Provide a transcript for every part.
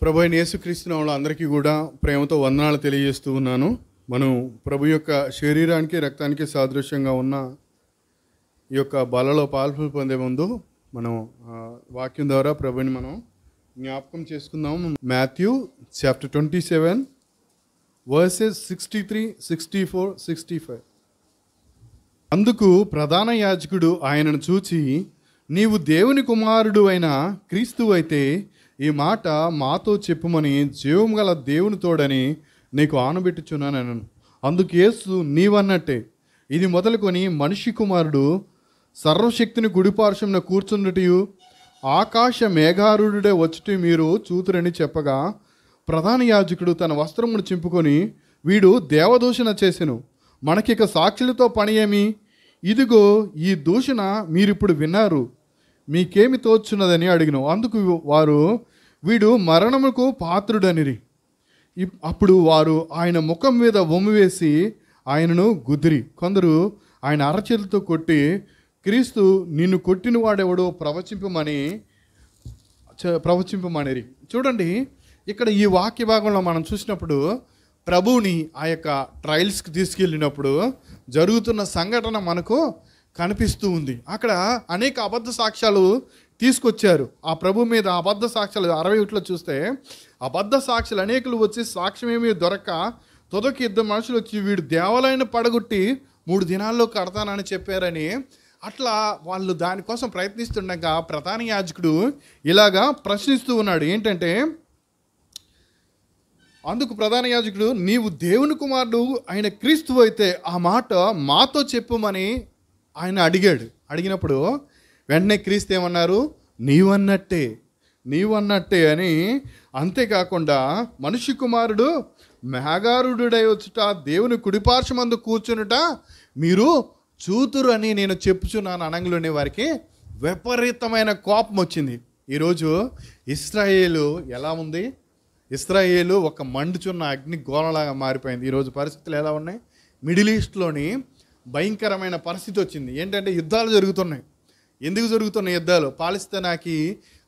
ప్రభు అయిన యేసుక్రీస్తు నామములో అందరికీ కూడా ప్రేమతో వందనాలు తెలియజేస్తూ ఉన్నాను. మనం ప్రభు యొక్క శరీరానికి రక్తానికి సాదృశ్యంగా ఉన్న ఈ యొక్క బలలో పాలు పొందే ముందు మనం వాక్యం ద్వారా ప్రభుని మనం జ్ఞాపకం చేసుకుందాం. Matthew chapter 27 versus 63, 64, 65. అందుకు ప్రధాన యాజకుడు ఆయనను చూచి, నీవు దేవుని కుమారుడు అయిన క్రీస్తువు అయితే ఈ మాట మాతో చెప్పుమని జీవం గల దేవుని తోడని నీకు ఆనబెట్టుచున్నాను. అందుకు యేసు, నీవన్నట్టే ఇది మొదలుకొని మనిషి కుమారుడు సర్వశక్తిని కుడిపార్శ్వమున కూర్చున్నట్టు ఆకాశ మేఘారూఢుడే వచ్చుట మీరు చూతురని చెప్పగా, ప్రధాన యాజకుడు తన వస్త్రమును చింపుకొని, వీడు దేవదూషణ చేసెను, మనకిక సాక్షులతో పని ఏమి? ఇదిగో ఈ దూషణ మీరిప్పుడు విన్నారు, మీకేమి తోచున్నదని అడిగిన. అందుకు వారు, వీడు మరణముకు పాత్రుడనిరి. అప్పుడు వారు ఆయన ముఖం మీద వమ్ము వేసి ఆయనను గుద్దిరి. కొందరు ఆయన అరచేతులతో కొట్టి, క్రీస్తు నిన్ను కొట్టిన వాడెవడో ప్రవచింపమనిరి. చూడండి, ఇక్కడ ఈ వాక్య భాగంలో మనం చూసినప్పుడు ప్రభువుని ఆ యొక్క ట్రయల్స్కి తీసుకెళ్ళినప్పుడు జరుగుతున్న సంఘటన మనకు కనిపిస్తూ ఉంది. అక్కడ అనేక అబద్ధ సాక్ష్యాలు తీసుకొచ్చారు. ఆ ప్రభు మీద అబద్ధ సాక్ష్యాలు 61లో చూస్తే అబద్ధ సాక్షులు అనేకులు వచ్చి సాక్ష్యమేమీ దొరక్క తొదకి ఇద్దరు మనుషులు వచ్చి, వీడు దేవాలయాన్ని పడగొట్టి 3 దినాల్లో కడతానని చెప్పారని అట్లా వాళ్ళు దానికోసం ప్రయత్నిస్తుండగా ప్రధాన యాజకుడు ఇలాగా ప్రశ్నిస్తూ ఉన్నాడు. ఏంటంటే, అందుకు ప్రధాన యాజకుడు, నీవు దేవుని కుమారుడు ఆయన క్రీస్తువు అయితే ఆ మాట మాతో చెప్పుమని ఆయన అడిగినప్పుడు వెంటనే క్రీస్తు ఏమన్నారు? నీవన్నట్టే అని. అంతేకాకుండా మనిషి కుమారుడు మేఘారూఢుడై వచ్చుట దేవుని కుడిపార్శ్వమందు కూర్చునుట మీరు చూతురు అని నేను చెప్పుచున్నాను అనంగులోనే వారికి విపరీతమైన కోపం వచ్చింది. ఈరోజు ఇశ్రాయేలు ఎలా ఉంది? ఇశ్రాయేలు ఒక మండుచున్న అగ్ని గోళలాగా మారిపోయింది. ఈరోజు పరిస్థితులు ఎలా ఉన్నాయి? మిడిల్ ఈస్ట్లోని భయంకరమైన పరిస్థితి వచ్చింది. ఏంటంటే యుద్ధాలు జరుగుతున్నాయి. ఎందుకు జరుగుతున్న యుద్ధాలు? పాలస్తీనాకి,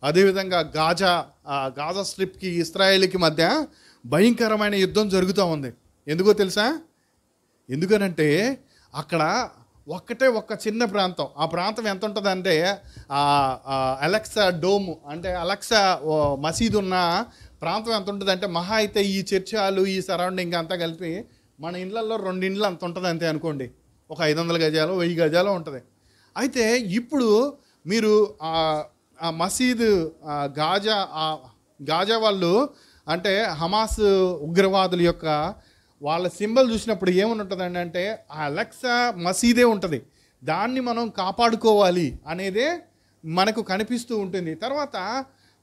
అదేవిధంగా గాజా స్ట్రిప్కి ఇస్రాయేల్కి మధ్య భయంకరమైన యుద్ధం జరుగుతూ ఉంది. ఎందుకో తెలుసా? ఎందుకనంటే అక్కడ ఒక్క చిన్న ప్రాంతం, ఆ ప్రాంతం ఎంత ఉంటుందంటే అలెక్సా డోమ్ అంటే అలెక్సా మసీదు ఉన్న ప్రాంతం ఎంత ఉంటుందంటే మహా అయితే ఈ చర్చాలు ఈ సరౌండింగ్ అంతా కలిపి మన ఇండ్లలో 2 ఇండ్లు అంత ఉంటుంది అంతే అనుకోండి. ఒక 500 గజాలు 1000 గజాలు ఉంటుంది. అయితే ఇప్పుడు మీరు ఆ మసీదు గాజా వాళ్ళు అంటే హమాస్ ఉగ్రవాదుల యొక్క వాళ్ళ సింబల్ చూసినప్పుడు ఏముంటుందండి అంటే ఆ అలెక్సా మసీదే ఉంటుంది. దాన్ని మనం కాపాడుకోవాలి అనేదే మనకు కనిపిస్తూ ఉంటుంది. తర్వాత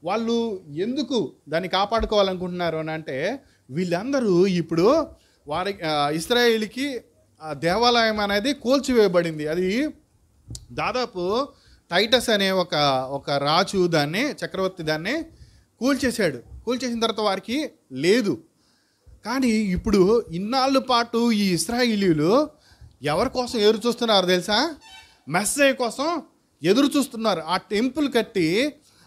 వాళ్ళు ఎందుకు దాన్ని కాపాడుకోవాలనుకుంటున్నారు అని అంటే, వీళ్ళందరూ ఇప్పుడు ఇశ్రాయేలుకి దేవాలయం అనేది కూల్చివేయబడింది. అది దాదాపు టైటస్ అనే ఒక రాజు చక్రవర్తి దాన్ని కూల్చేసిన తర్వాత వారికి లేదు. కానీ ఇప్పుడు ఇన్నాళ్ళ పాటు ఈ ఇశ్రాయేలీయులు ఎవరి కోసం ఎదురు చూస్తున్నారు తెలుసా? మెస్సయ్య కోసం ఎదురు చూస్తున్నారు. ఆ టెంపుల్ కట్టి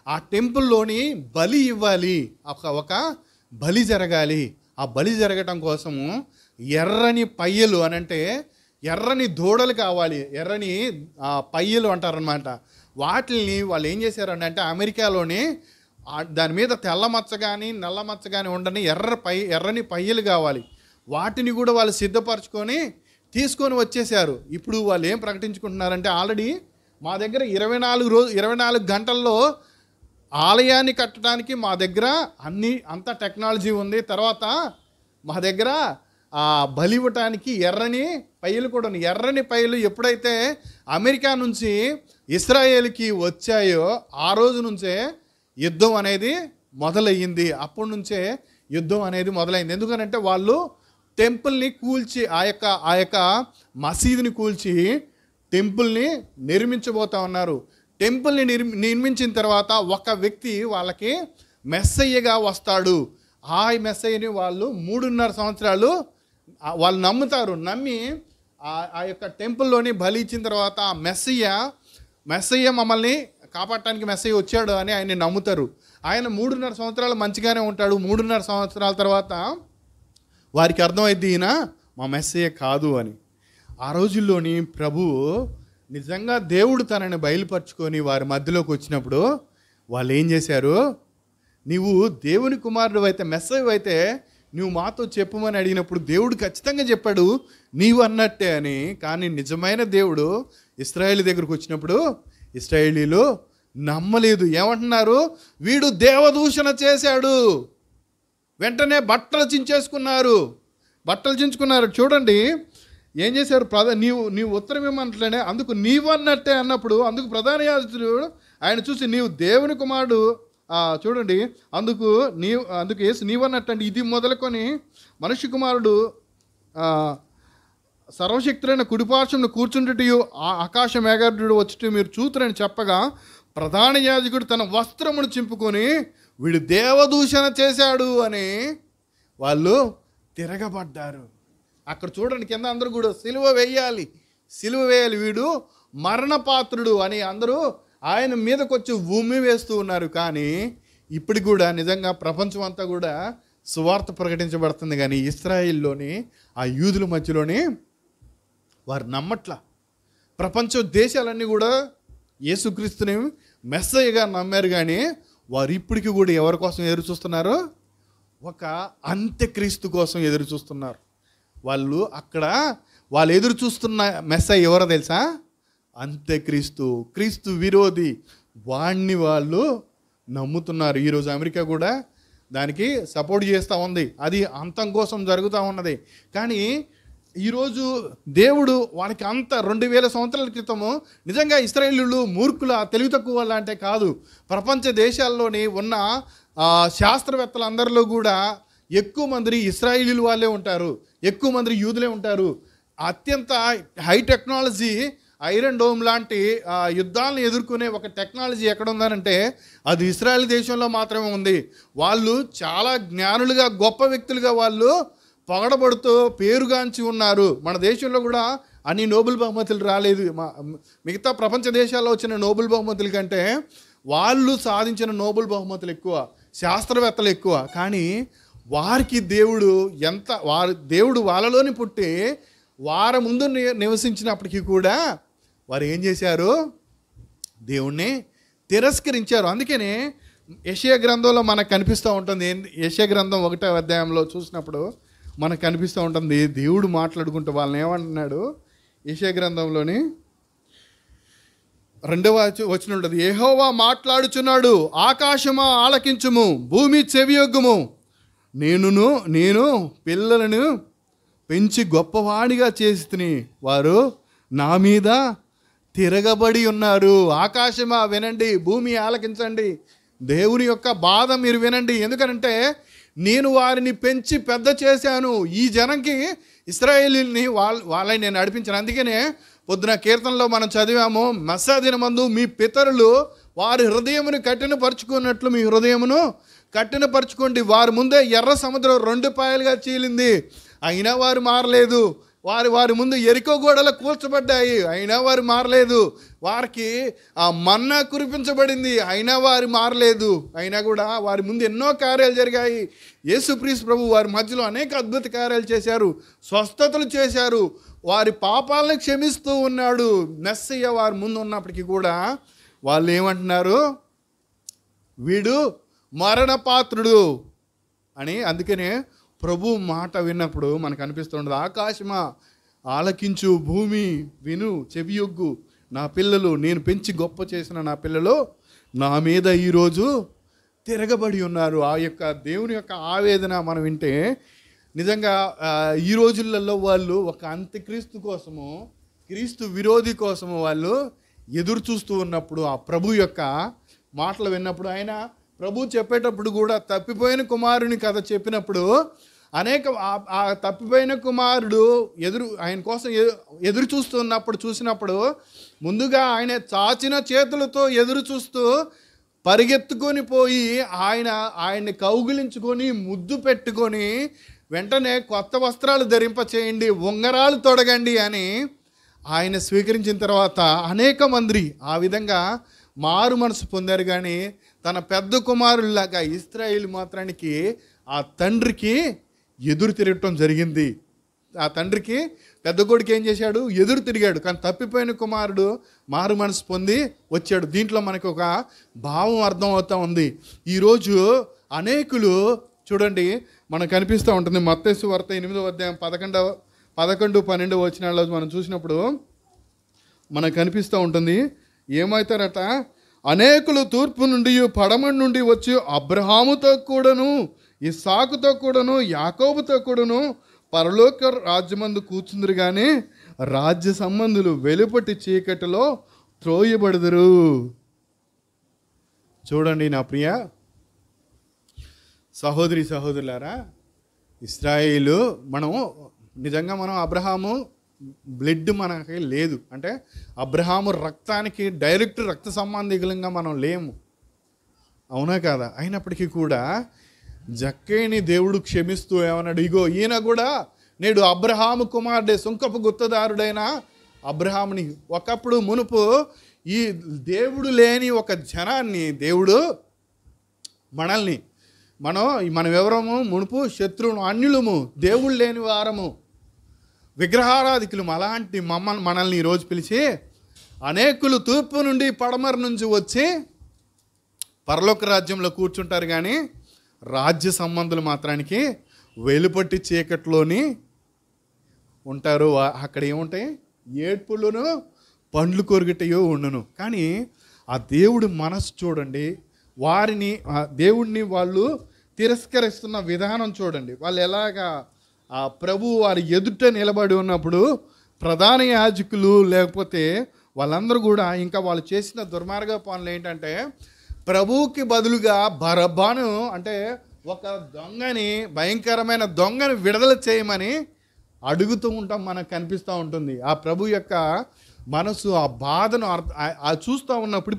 ఆ టెంపుల్లోని బలి ఇవ్వాలి, ఒక బలి జరగాలి. ఆ బలి జరగటం కోసము ఎర్రని పయ్యలు అనంటే ఎర్రని దూడలు కావాలి, ఎర్రని పయ్యలు అంటారనమాట. వాటిని వాళ్ళు ఏం చేశారని అంటే అమెరికాలోని దాని మీద తెల్ల మచ్చ కానీ నల్ల మచ్చ కానీ ఉండని ఎర్రని పయ్యలు కావాలి. వాటిని కూడా వాళ్ళు సిద్ధపరచుకొని తీసుకొని వచ్చేసారు. ఇప్పుడు వాళ్ళు ఏం ప్రకటించుకుంటున్నారంటే, ఆల్రెడీ మా దగ్గర 24 గంటల్లో ఆలయాన్ని కట్టడానికి మా దగ్గర అంత టెక్నాలజీ ఉంది. తర్వాత మా దగ్గర బలి ఇవ్వటానికి ఎర్రని పయ్యలు కూడా ఉన్నాయి. ఎర్రని పయ్యలు ఎప్పుడైతే అమెరికా నుంచి ఇశ్రాయేల్కి వచ్చాయో ఆ రోజు నుంచే యుద్ధం అనేది మొదలయ్యింది. అప్పటి నుంచే యుద్ధం అనేది మొదలైంది. ఎందుకనంటే వాళ్ళు టెంపుల్ని కూల్చి ఆ యొక్క మసీదుని కూల్చి టెంపుల్ని నిర్మించబోతా ఉన్నారు. టెంపుల్ని నిర్మించిన తర్వాత ఒక వ్యక్తి వాళ్ళకి మెస్సయ్యగా వస్తాడు. ఆ మెస్సయ్యని వాళ్ళు 3.5 సంవత్సరాలు వాళ్ళు నమ్ముతారు. నమ్మి ఆ యొక్క టెంపుల్లోని బలి ఇచ్చిన తర్వాత మెస్సయ్య మమ్మల్ని కాపాడటానికి మెస్సయ్య వచ్చాడు అని ఆయన్ని నమ్ముతారు. ఆయన 3.5 సంవత్సరాలు మంచిగానే ఉంటాడు. 3.5 సంవత్సరాల తర్వాత వారికి అర్థమైంది ఈయన మా మెస్సయ్య కాదు అని. ఆ రోజుల్లోని ప్రభువు నిజంగా దేవుడు తనని బయలుపరుచుకొని వారి మధ్యలోకి వచ్చినప్పుడు వాళ్ళు ఏం చేశారు, నీవు దేవుని కుమారుడు అయితే, మెస్సయ్య అయితే నువ్వు మాతో చెప్పమని అడిగినప్పుడు దేవుడు ఖచ్చితంగా చెప్పాడు నీవు అన్నట్టే అని. కానీ నిజమైన దేవుడు ఇశ్రాయేలు దగ్గరకు వచ్చినప్పుడు ఇశ్రాయేలీలు నమ్మలేదు. ఏమంటున్నారు, వీడు దేవదూషణ చేశాడు. వెంటనే బట్టలు చించుకున్నారు. చూడండి ఏం చేశారు, నీవు ఉత్తరం ఏమంటలేనే, అందుకు నీవు అన్నట్టే అన్నప్పుడు అందుకు ప్రధాన యాజకుడు ఆయన చూసి నీవు దేవుని కుమారుడు, చూడండి అందుకు యేసు నీవు అన్నట్టండి, ఇది మొదలుకొని మనుష్య కుమారుడు సర్వశక్తులైన కుడిపార్శ్వమున కూర్చుంటూ ఆకాశ మేఘారుడు వచ్చి మీరు చూతురని చెప్పగా ప్రధాన యాజకుడు తన వస్త్రమును చింపుకొని వీడు దేవదూషణ చేశాడు అని వాళ్ళు తిరగబడ్డారు. అక్కడ చూడండి కింద అందరూ కూడా సిలువ వేయాలి, వీడు మరణపాత్రుడు అని అందరూ ఆయన మీదకి వచ్చి భూమి వేస్తూ ఉన్నారు. కానీ ఇప్పటికి కూడా నిజంగా ప్రపంచం అంతా కూడా సువార్త ప్రకటించబడుతుంది, కానీ ఇశ్రాయేల్లోని ఆ యూదుల మధ్యలోని వారు నమ్మట్ల. ప్రపంచ దేశాలన్నీ కూడా యేసుక్రీస్తుని మెస్సయ్యగా నమ్మారు, కానీ వారు ఇప్పటికీ కూడా ఎవరి కోసం ఎదురు చూస్తున్నారు, ఒక అంత్యక్రీస్తు కోసం ఎదురు చూస్తున్నారు. వాళ్ళు ఎదురు చూస్తున్న మెస్సయ్య ఎవరో తెలుసా, అంత్యక్రీస్తు, క్రీస్తు విరోధి. వాణ్ణి వాళ్ళు నమ్ముతున్నారు. ఈరోజు అమెరికా కూడా దానికి సపోర్ట్ చేస్తూ ఉంది, అది అంతం కోసం జరుగుతూ ఉన్నది. కానీ ఈరోజు దేవుడు వాళ్ళకి 2000 సంవత్సరాల క్రితము నిజంగా ఇశ్రాయేలీయులు మూర్ఖుల, తెలివి తక్కువ వాళ్ళ అంటే కాదు, ప్రపంచ దేశాల్లోని ఉన్న శాస్త్రవేత్తలందరిలో కూడా ఎక్కువ మంది ఇశ్రాయేలీయులు వాళ్ళే ఉంటారు, ఎక్కువ మంది యూదులే ఉంటారు. అత్యంత హై టెక్నాలజీ, ఐరన్ డోమ్ లాంటి యుద్ధాలను ఎదుర్కొనే ఒక టెక్నాలజీ ఎక్కడ ఉందనంటే అది ఇశ్రాయేల్ దేశంలో మాత్రమే ఉంది. వాళ్ళు చాలా జ్ఞానులుగా, గొప్ప వ్యక్తులుగా వాళ్ళు పొగడబడుతూ పేరుగాంచి ఉన్నారు. మన దేశంలో కూడా అన్ని నోబెల్ బహుమతులు రాలేదు. మిగతా ప్రపంచ దేశాల్లో వచ్చిన నోబెల్ బహుమతుల కంటే వాళ్ళు సాధించిన నోబెల్ బహుమతులు ఎక్కువ, శాస్త్రవేత్తలు ఎక్కువ. కానీ వారికి దేవుడు వాళ్ళలోని పుట్టి వారి ముందు నివసించినప్పటికీ కూడా వారు ఏం చేశారు, దేవుణ్ణి తిరస్కరించారు. అందుకనే యెషయా గ్రంథంలో మనకు కనిపిస్తూ ఉంటుంది. యెషయా గ్రంథం 1వ అధ్యాయంలో చూసినప్పుడు మనకు కనిపిస్తూ ఉంటుంది దేవుడు మాట్లాడుకుంటూ వాళ్ళని ఏమంటున్నాడు. యెషయా గ్రంథంలోని 2వ వచనం ఉంటుంది, యెహోవా మాట్లాడుచున్నాడు, ఆకాశమా ఆలకించుము, భూమి చెవియొగ్గుము, నేను పిల్లలను పెంచి గొప్పవాడిగా చేసి తిని వారు నా మీద తిరగబడి ఉన్నారు. ఆకాశమా వినండి, భూమి ఆలకించండి, దేవుని యొక్క బాధ మీరు వినండి. ఎందుకంటే నేను వారిని పెంచి పెద్ద చేశాను. ఈ జనంకి ఇశ్రాయేలీయుల్ని వాళ్ళని నేను నడిపించాను. అందుకనే పొద్దున కీర్తనలో మనం చదివాము, మెస్సా దినమందు మీ పితరులు వారి హృదయమును కఠినపరుచుకున్నట్లు మీ హృదయమును కఠినపరుచుకోండి. వారి ముందే ఎర్ర సముద్రం 2 పాయలుగా చీలింది, అయినా వారు మారలేదు. వారి ముందు ఎరికో గోడలు కూల్చబడ్డాయి, అయినా వారు మారలేదు. వారికి ఆ మన్నా కురిపించబడింది, అయినా వారు మారలేదు. అయినా కూడా వారి ముందు ఎన్నో కార్యాలు జరిగాయి. యేసుక్రీస్తు ప్రభు వారి మధ్యలో అనేక అద్భుత కార్యాలు చేశారు, స్వస్థతలు చేశారు, వారి పాపాలను క్షమిస్తూ ఉన్నాడు. మెస్సయ్య వారి ముందు ఉన్నప్పటికీ కూడా వాళ్ళు ఏమంటున్నారు, వీడు మరణపాత్రుడు అని. అందుకనే ప్రభు మాట విన్నప్పుడు మనకు అనిపిస్తూ ఉండదు, ఆకాశమా ఆలకించు, భూమి విను, చెవియొగ్గు, నా పిల్లలు, నేను పెంచి గొప్ప చేసిన నా పిల్లలు నా మీద ఈరోజు తిరగబడి ఉన్నారు. ఆ యొక్క దేవుని యొక్క ఆవేదన మనం వింటే నిజంగా ఈ రోజులలో వాళ్ళు ఒక అంత్యక్రీస్తు కోసము, క్రీస్తు విరోధి కోసము వాళ్ళు ఎదురు చూస్తూ ఉన్నప్పుడు ఆ ప్రభు యొక్క మాటలు విన్నప్పుడు, ఆయన ప్రభు చెప్పేటప్పుడు కూడా తప్పిపోయిన కుమారుని కథ చెప్పినప్పుడు అనేక ఆ తప్పిపోయిన కుమారుడు ఆయన కోసం ఎదురు చూసినప్పుడు ముందుగా ఆయన చాచిన చేతులతో ఎదురు చూస్తూ పరిగెత్తుకొని పోయి ఆయన్ని కౌగిలించుకొని ముద్దు పెట్టుకొని వెంటనే కొత్త వస్త్రాలు ధరింపచేయండి, ఉంగరాలు తొడగండి అని ఆయన స్వీకరించిన తర్వాత అనేక మంది ఆ విధంగా మారు మనసు పొందారు. కానీ తన పెద్ద కుమారుల్లాగా ఇశ్రాయేలు మాత్రానికి ఆ తండ్రికి ఎదురు తిరగటం జరిగింది. ఆ తండ్రికి పెద్ద కొడుకు ఏం చేశాడు? ఎదురు తిరిగాడు. కానీ తప్పిపోయిన కుమారుడు మారు మనసు పొంది వచ్చాడు. దీంట్లో మనకు ఒక భావం అర్థం అవుతూ ఉంది. ఈరోజు అనేకులు చూడండి, మనకు కనిపిస్తూ ఉంటుంది. మత్తయి సువార్త 8వ అధ్యాయం 11-12 వచనాల్లో మనం చూసినప్పుడు మనకు కనిపిస్తూ ఉంటుంది. ఏమవుతారట? అనేకులు తూర్పు నుండి పడమటి నుండి వచ్చి అబ్రహాముతో కూడాను ఇస్సాకుతో కూడాను యాకోబుతో కూడాను పరలోక రాజ్యమందు కూర్చుందరు కానీ రాజ్య సంబంధులు వెలుపటి చీకటిలో త్రోయబడుదురు. చూడండి నా ప్రియ సహోదరి సహోదరులారా, ఇశ్రాయేలు నిజంగా మనం అబ్రహాము బ్లడ్ మనకి లేదు, అంటే అబ్రహాము రక్తానికి డైరెక్ట్ రక్త సంబంధికులంగా మనం లేము, అవునా కాదా? అయినప్పటికీ కూడా జక్కేని దేవుడు క్షమిస్తూ ఏమన్నాడు? ఇగో ఈయన కూడా నేడు అబ్రహాము కుమారుడే, సుంకపు గుత్తదారుడైన అబ్రహాముని. ఒకప్పుడు మునుపు ఈ దేవుడు లేని ఒక జనాన్ని దేవుడు మనం ఎవరము? మునుపు శత్రువును, అన్యులము, దేవుడు లేని వారము, విగ్రహారాధికులు. అలాంటి మనల్ని ఈరోజు పిలిచి అనేకులు తూర్పు నుండి పడమర నుంచి వచ్చి పరలోక రాజ్యంలో కూర్చుంటారు కానీ రాజ్య సంబంధులు మాత్రానికి వెలుపట్టి చీకట్లోని ఉంటారు. అక్కడ ఏముంటాయి? ఏడ్పులను పండ్లు కొరుగటయో ఉండును. కానీ ఆ దేవుడి మనసు చూడండి, దేవుడిని వాళ్ళు తిరస్కరిస్తున్న విధానం చూడండి. వాళ్ళు ఎలాగా ఆ ప్రభు వారి ఎదుట నిలబడి ఉన్నప్పుడు ప్రధాన యాజకులు లేకపోతే వాళ్ళందరూ కూడా ఇంకా వాళ్ళు చేసిన దుర్మార్గ పనులు ఏంటంటే, ప్రభువుకి బదులుగా బరబ్బాను, అంటే ఒక దొంగని, భయంకరమైన దొంగని విడుదల చేయమని అడుగుతూ ఉంటాం. మనకు కనిపిస్తూ ఉంటుంది ఆ ప్రభు యొక్క మనసు, ఆ బాధను చూస్తూ ఉన్నప్పుడు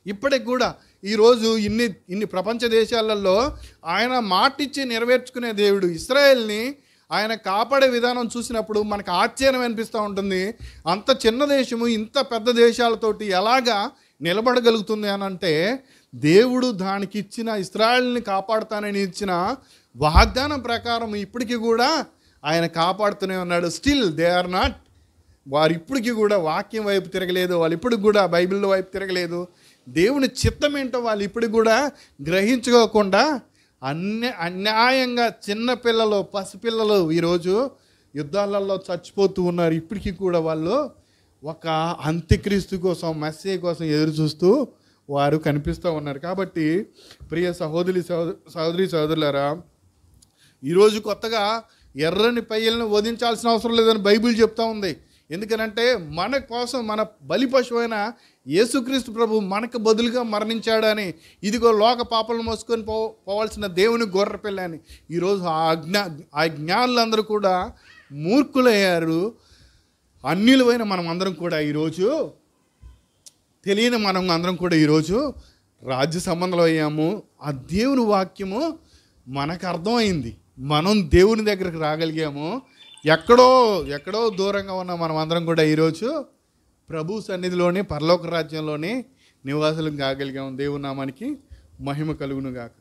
ఇప్పటికి కూడా ఈరోజు ఇన్ని ప్రపంచ దేశాలలో ఆయన మాటిచ్చి నెరవేర్చుకునే దేవుడు ఇశ్రాయేల్ని ఆయన కాపాడే విధానం చూసినప్పుడు మనకు ఆశ్చర్యం అనిపిస్తూ ఉంటుంది. అంత చిన్న దేశము ఇంత పెద్ద దేశాలతోటి ఎలాగా నిలబడగలుగుతుంది అని అంటే, దేవుడు దానికి ఇచ్చిన ఇశ్రాయేల్ని కాపాడుతానని ఇచ్చిన వాగ్దానం ప్రకారం ఇప్పటికీ కూడా ఆయన కాపాడుతూనే ఉన్నాడు. స్టిల్ దే ఆర్ నాట్, వారు ఇప్పటికీ కూడా వాక్యం వైపు తిరగలేదు, వాళ్ళు ఇప్పటికి కూడా బైబిల్ వైపు తిరగలేదు. దేవుని చిత్తం ఏంటో వాళ్ళు ఇప్పటికి కూడా గ్రహించుకోకుండా అన్యాయంగా చిన్నపిల్లలు, పసిపిల్లలు ఈరోజు యుద్ధాలలో చచ్చిపోతూ ఉన్నారు. ఇప్పటికీ కూడా వాళ్ళు ఒక అంత్యక్రీస్తు కోసం, మెస్సీ కోసం ఎదురు చూస్తూ వారు కనిపిస్తూ ఉన్నారు. కాబట్టి ప్రియ సహోదరి సహోదరులారా, ఈరోజు కొత్తగా ఎర్రని పయ్యలను వధించాల్సిన అవసరం లేదని బైబిల్ చెప్తా ఉంది. ఎందుకనంటే మన కోసం, మన బలి పశువైన యేసుక్రీస్తు ప్రభు మనకు బదులుగా మరణించాడని, ఇదిగో లోక పాపలను మోసుకొని పోవాల్సిన దేవుని గొర్రె పిల్ల అని. ఈరోజు ఆ జ్ఞానులందరూ కూడా మూర్ఖులయ్యారు. అన్యులమైన మనం అందరం కూడా ఈరోజు, తెలియని మనం అందరం కూడా ఈరోజు రాజ్య సంబంధాలు అయ్యాము. ఆ దేవుని వాక్యము మనకు అర్థమైంది, మనం దేవుని దగ్గరికి రాగలిగాము. ఎక్కడో దూరంగా ఉన్న మనం అందరం కూడా ఈరోజు ప్రభు సన్నిధిలోని పరలోక రాజ్యంలోని నివాసులు కాగలిగాము. దేవుని నామానికి మహిమ కలుగును గాక.